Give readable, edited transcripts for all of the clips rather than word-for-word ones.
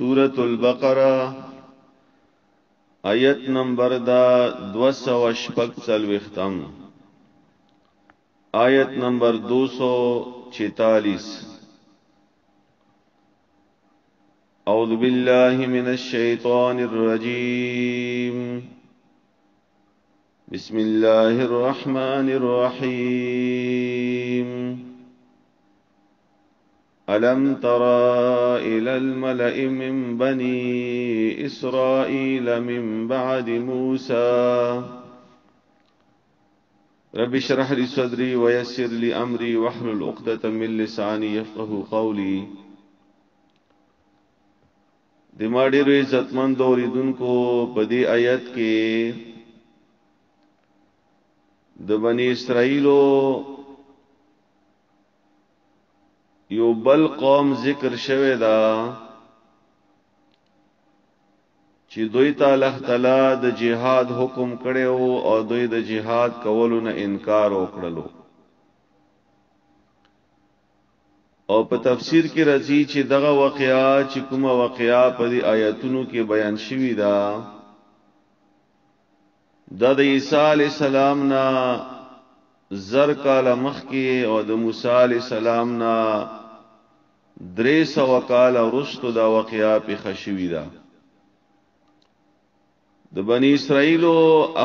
سورة البقرة آیت نمبر دا 246 آیت نمبر 246 اعوذ باللہ من الشیطان الرجیم بسم اللہ الرحمن الرحیم ألم ترى إلى الملأ من بني إسرائيل من بعد موسى رب اشرح لي صدري ويسر لي أمري واحلل عقدة من لساني يفقهوا قولي دماغی روی عزتمند اوریدونکو پدی آیت کې د بنی اسرائیلو یو بل قوم ذکر شوه دا چې دوی ته الله تعالی د جهاد حکم کړو او دوی د جهاد کولو نه انکار وکړلو او په تفسیر کې راځي چې دغه واقعیا چې کومه واقعیا په دې آیاتونو کې بیان شوی دا د عیسی علی السلام نا زر کال مخکی او د موسی علی السلام نا 300 کال ورستو دا واقعیا په خشوی دا د بنی اسرائیلو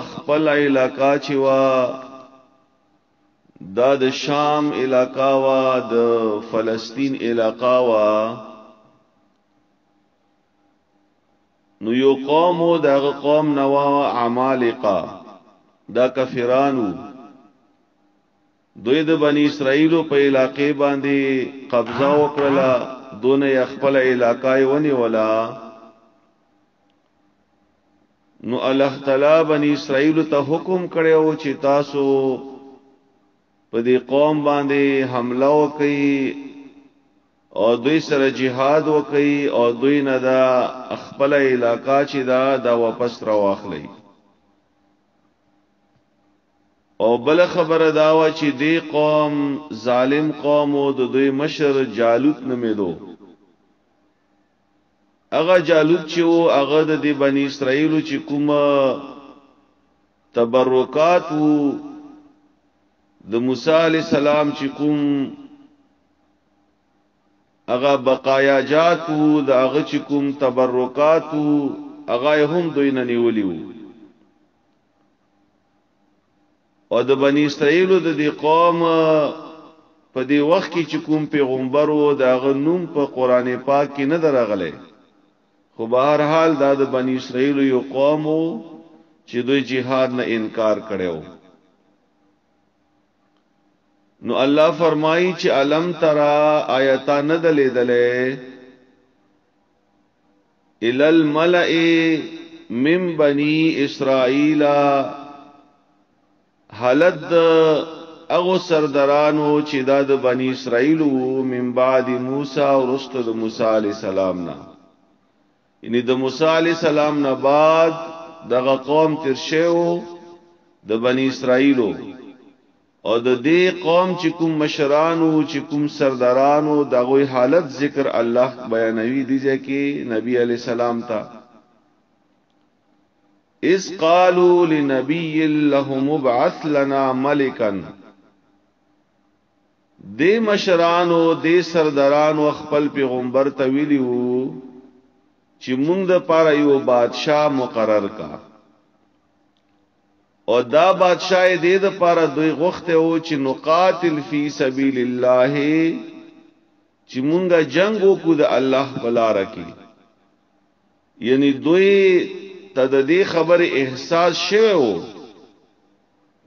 خپل علاقہ چې وا دا د شام علاقہ وا د فلسطین علاقہ وا نو یو قوم او دغه قوم نوا عمالقه دا کافرانو دوی د بنی اسرائیلو په علاقې باندې قبضه وکړه دونه خپل علاقې ونی ولا نو الله تعالی بنی اسرائیل ته حکم کړو چې تاسو په دې قوم باندې حمله وکړي او دوی سره jihad وکړي او دوی نه دا خپل علاقې چې دا واپس را واخلي او بل خبره داوا چې دی قوم ظالم قوم او د دوی مشر جالوت نمیدو هغه جالوت چې او هغه د بنی اسرائیل چې کومه تبرکات د موسی علی السلام چې کوم هغه بقایا جات د هغه چې کوم تبرکات هغه هم دوی نه نیولیو او د بنی اسرائیل د دې قوم په دې وخت کې چې کوم پیغمبر وو دا غنوم په قران پاک کې نه درغله خو بهر حال دا د بنی اسرائیل یو قوم وو چې دوی jihad نه انکار کړو نو الله فرمایي چې علم ترى آیتا نه دلیدلې الل ملئ من بنی اسرائیل حالت اغه سردارانو چې د بنی اسرائیل من بعد موسی او رسل د موسی علی السلام نه یعنی د موسی علی السلام نه بعد دغه قوم تر شیو د بنی اسرائیل او د دې قوم چې کوم مشرانو چې کوم سردارانو دغه حالت ذکر الله بیانوي دي چې نبی علی السلام ته اس قالوا لنبي لهم ابعث لنا ملكا دې مشرانو دې سردارانو خپل پیغمبر ته ویلیو چې موږ د پاره یو بادشاہ مقرر کا او دا بادشاہ دې د پاره دوی غوښته او چې نقاتل فی سبیل الله چې موږ جنگ وکړو د الله بلاره کې یعنی دوی تددی خبر احساس شوه وو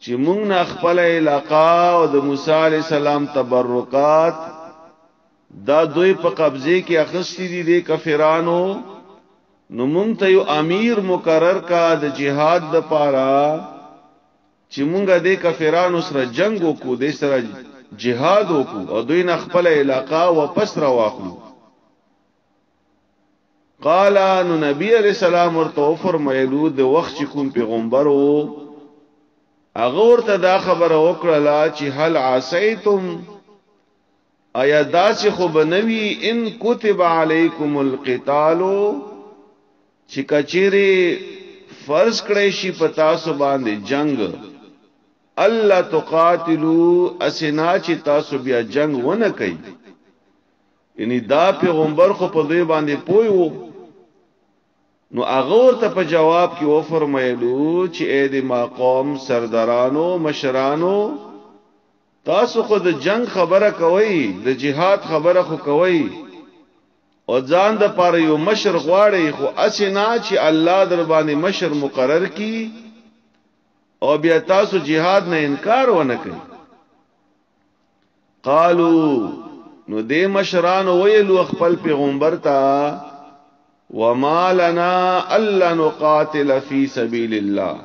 چې موږ نه خپل علاقہ او د موسی علی السلام تبرکات دا دوی په قبضه کې اخستې دي د کافرانو نو موږ ته یو امیر مقرر کا د jihad د پاره چې موږ د کافرانو سره جنگ وکړو د سره jihad وکړو او دوی نه خپل علاقہ واپس را واخلو قال نو نبی علیہ السلام ورته فرمایلو د وخت چې کوم پیغمبر وو هغه ورته دا خبره وکړه چې هل عسیتم آیا داس خو بنوی ان کتب علیکم القتال چې کچېره فرض کړی شي پتا سو باندې جنگ الله تقاتلوا اسنا چې تاسو بیا جنگ ونه کوي یعنی دا پیغمبر خو په دوی باندې پوي وو نو هغه ورته په جواب کې و فرمایلو چې اې د ما قوم سردارانو مشرانو تاسو خو د جنگ خبره کوي د جهاد خبره خو کوي او ځان د پاره یو مشر غواړي خو اسنا چې الله در باندې مشر مقرر کی او بیا تاسو جهاد نه انکار ونه کوي قالو نو دې مشران ویلو خپل پیغمبر ته وما لنا الا نقاتل فی سبیل الله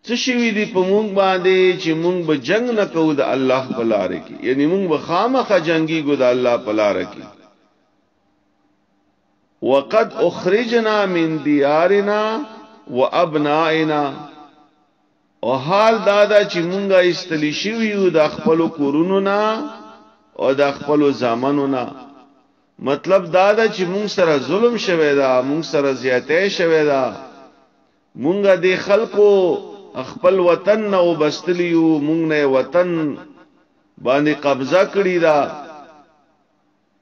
څه شي دی په مونږ باندې چې مونږ به جنگ نه کوو د الله په لار کې یعنی مونږ به خامخا جنگي ګو د الله په لار کې وقد اخرجنا من دیارنا وابنائنا او حال دادا چې مونږه استلی شویو د خپل کورونو نه او د خپل زامنو نه مطلب دادا چې مونږ سره ظلم شوی دا مونږ سره زیاته شوی دا مونږه د خلکو خپل وطن نو بستلیو مونږ نه وطن باندې قبضه کړی دا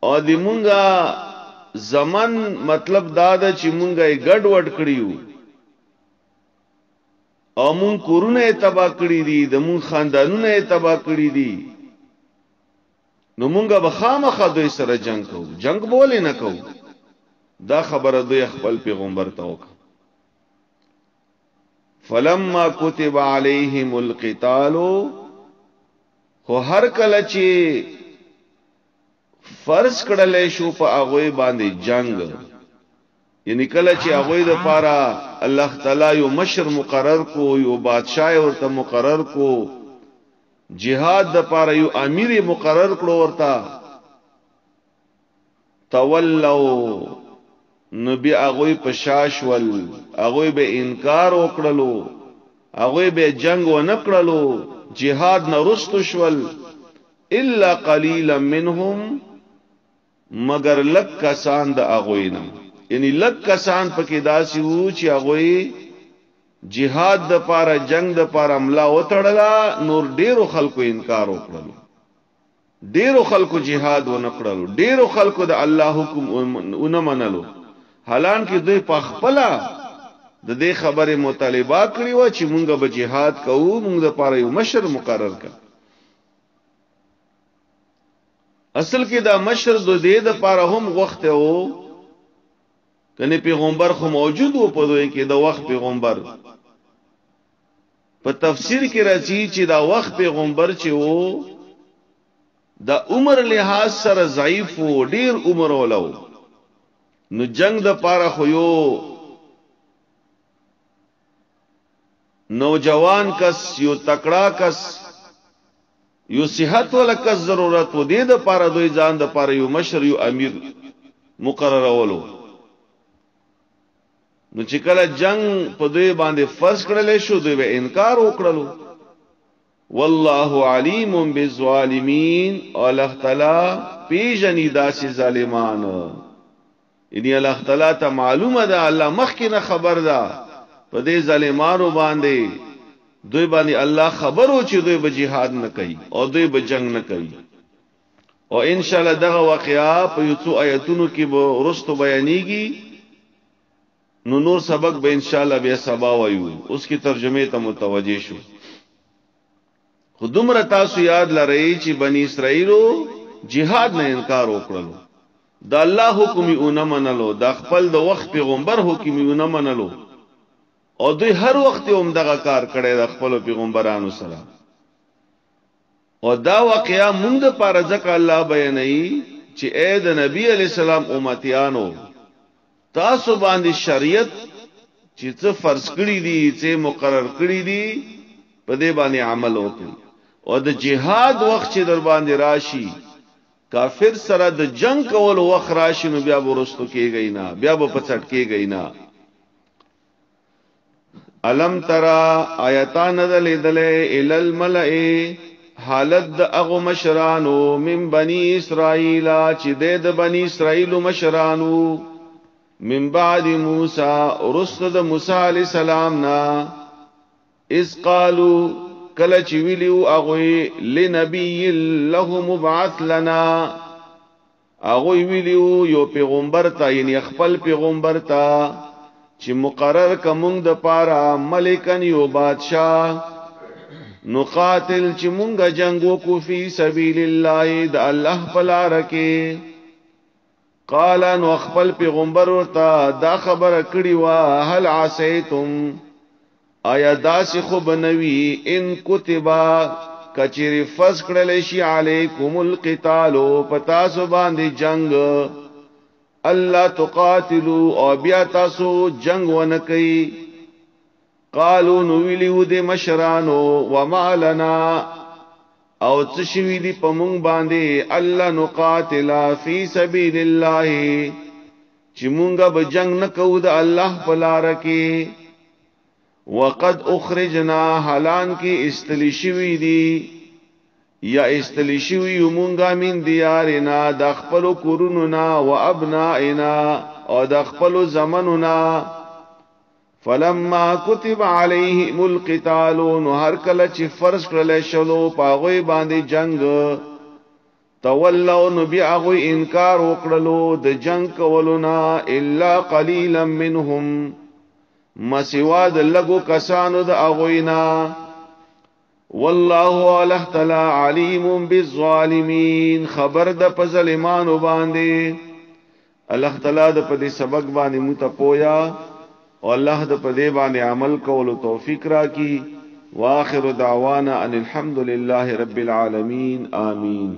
او د مونږه زمن مطلب دادا چې مونږه ګډ وډ کړیو او مون کورونه تبا کړی دي د مون خاندانونه تبا کړی دي نو مونږه بخامخه دوی سره جنگ کوو جنگ بولې نه کوو دا خبره دوی خپل پیغمبر ته وکړه فلما كتب عليهم القتال خو هر کله چې فرض کړل شو په هغه باندې جنگ یعنی کله چې هغه د پاره الله تعالی یو مشر مقرر کو یو بادشاہ ورته مقرر کو جهاد د پاره یو امیر مقرر کړو ورته تولوا نبی هغه په شاشول هغه به انکار وکړلو هغه به جنگ و نه کړلو جهاد نه رستو شول الا قليلا منهم مگر لک کسان د هغه نه یعنی لک کسان پکې داسي وو چې هغه جهاد د پاره جنگ د پاره عمله وتړلا نور ډیرو خلکو انکار وکړلو ډیرو خلکو جهاد و نه کړلو ډیرو خلکو د الله حکم ونه منلو حالان کې دوی په خپل د دې خبره مطالبه کړی و چې مونږ به جهاد کوو مونږ د پاره یو مشر مقرر کړ اصل کې دا مشر د دې د پاره هم وخت وو کنه پیغمبر خو موجود وو په دوی کې د وخت پیغمبر په تفسیر کې راځي چې دا وخت پیغمبر چې وو د عمر لحاظ سره ضعیف وو ډیر عمر ولو نو جنگ د پاره خو یو نوجوان کس یو تکړه کس یو صحت ول کس ضرورت و دې د پاره دوی ځان د پاره یو مشر یو امیر مقرر اولو نو چې کله جنگ په دوی باندې فرض کړل شو دوی به انکار وکړلو والله علیم بالظالمین الله تعالی پیژني داسې ظالمانو یعنی الله تعالی ته معلومه ده الله مخکې نه خبر ده په دې ظالمانو باندې دوی باندې الله خبرو چې دوی به jihad نه کوي او دوی به جنگ نه کوي او ان شاء الله دغه واقعا په یو څو آیتونو کې به ورستو بیانېږي نو نور سبق به ان شاء الله بیا سبا وایو اس کی ترجمه ته متوجه شو خودمره تاسو یاد لرئ چې بنی اسرائیلو jihad نه انکار وکړلو دا الله حکم یې نه منلو دا خپل د وخت پیغمبر حکم یې نه منلو او دوی هر وخت هم دغه کار کړي د خپل پیغمبرانو سره او دا واقعیا موږ د پاره ځکه الله بیانوي چې اے د نبی علی السلام امتیانو تاسو باندې شریعت چې څه فرض کړی دي چې مقرر کړی دي په دې باندې عمل وکړي او د جهاد وخت چې در باندې راشي کافر سره د جنگ کول وخت راشي نو بیا ورستو کېږي نه بیا به پڅټ کېږي نه علم ترى آیاتان دلیدل ال الملئ حالت د اغو مشرانو من بنی اسرائیل چې د بنی اسرائیل مشرانو من بعد موسی رسل د موسی علی السلام نا اذ قالوا کله چې ویلو اغه لنبی له مبعث لنا اغه ویلو یو پیغمبر ته یعنی خپل پیغمبر ته چې مقرر کوم د پاره ملکن یو بادشاہ نقاتل چې مونږه جنگو کو فی سبیل الله د الله پلار کې قال نو خپل پیغمبر ورته دا خبره کړی وا هل عسیتم آیا داس خو بنوی ان کتبا کچری فز کړل شي علیکم القتال پتا سو باندې جنگ الله تقاتلوا او بیا تاسو جنگ ونکئ قالو نو ویلیو د مشرانو وما لنا او تشوی دی پمون باندې الله نقاتل فی سبیل الله چې مونږه به جنگ نکو د الله په لار کې وقد اخرجنا حالان کې استلیشوی دی یا استلیشوی مونږه من دیارنا د خپل کورونو و ابنائنا او د خپل زمننا فلما كتب عليهم القتال نو هر کله چې فرض کړل شلو پاغوي باندې جنگ تولوا نو بیا غوي انکار وکړلو د جنگ کولونا الا قليلا منهم مسوا د لګو کسانو د اغوینا والله الله تعالی علیم بالظالمین خبر د ظالمانو باندې الله تعالی د په دې سبق باندې متپویا او الله د پدې باندې عمل کولو توفیق راکړي واخر دعوانا ان الحمد لله رب العالمین آمین.